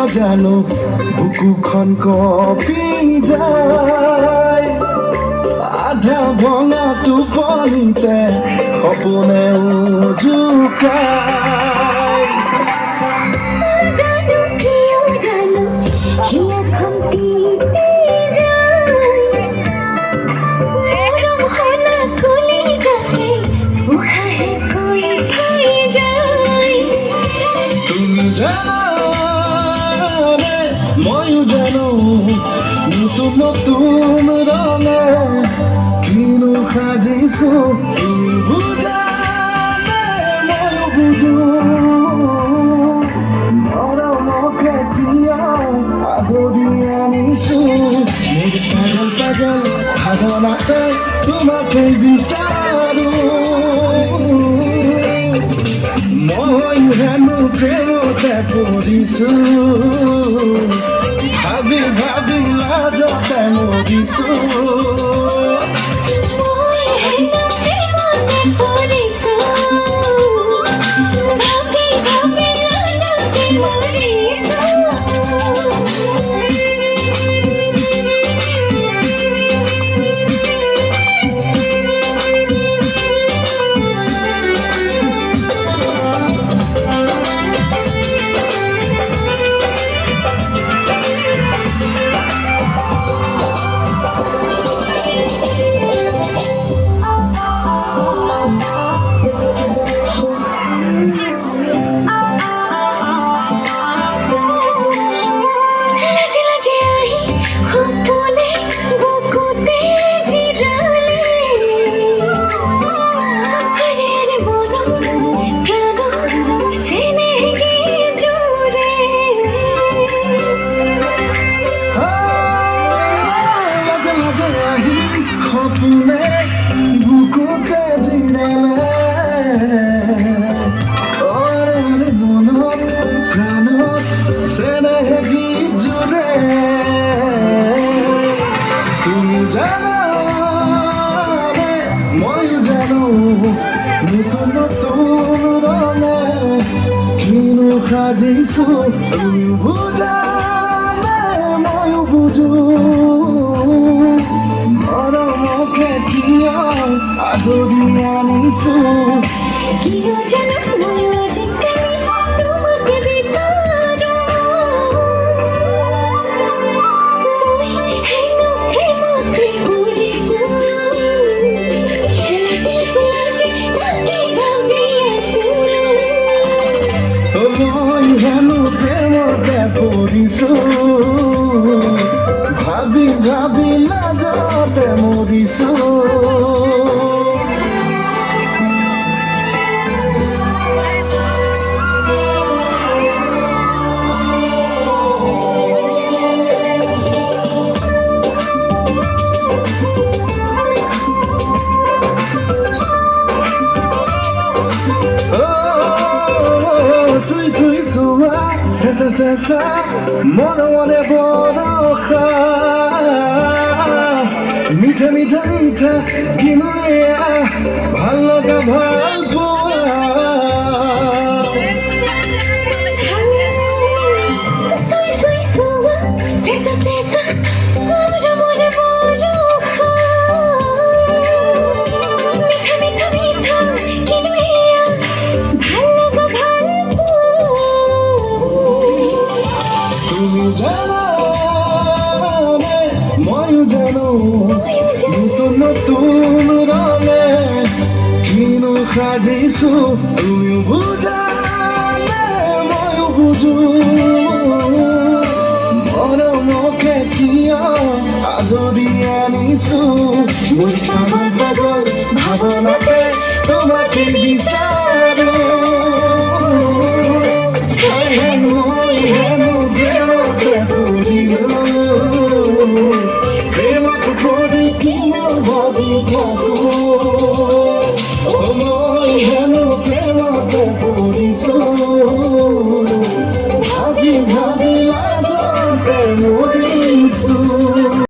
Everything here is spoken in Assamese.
জানো বুকুখন কঁপি যায় আধা ভঙা টোপনিতে সপোনে জোকায় জানো কিয় জানো হিয়াখন তিতি যায় নরম হনা খুলি যাকে উশাহে কৈ খাই যায় তুমি জানো রে ময়ো জানো নতুন নতুন রঙে কিনো সাজিছো তুমি বুজালে ময়ো বুজো মৰমকে কিয় আদৰি আনিছো মোৰ পাগল পাগল ভাৱনাতে তোমাকে বিচাৰো মই হেনো প্ৰেমতে পৰিছো ভাবি ভাবি লাজতে মৰিছো মই হেনো প্ৰেমতে পৰিছো ভাবি ভাবি লাজতে মৰিছো সপোনে বুকুতে জিৰালে মনত প্ৰাণত চেনেহে গীত জোৰে তুমি জানা ময়ো জানো নতুন নতুন ৰঙে কিনো সাজিছো তুমি বুজালে ময়ো বুজো মৰমকে কিয় আদৰি আনিছো কিয় জানো মই আজিকালি তোমাকে বিচাৰো মই হেনো প্ৰেমতে পৰিছো লাজে লাজে তাকে ভাবি আছো মই হেনো প্ৰেমতে পৰিছো ভাবি ভাবি লাজতে মৰিছো চুই চুই চুৱা চেঁচা চেঁচা মনমনে বৰষা মিঠা মিঠা মিঠা কিনো এয়া ভাল লগা ভাল পোৱা তুমি জানা ময়ো জানো নতুন নতুন ৰঙে কিনো সাজিছো তুমি বুজালে ময়ো বুজো মৰমকে কিয় আদৰি আনিছো মোৰ পাগল পাগল ভাৱনাতে তোমাকে বিচাৰো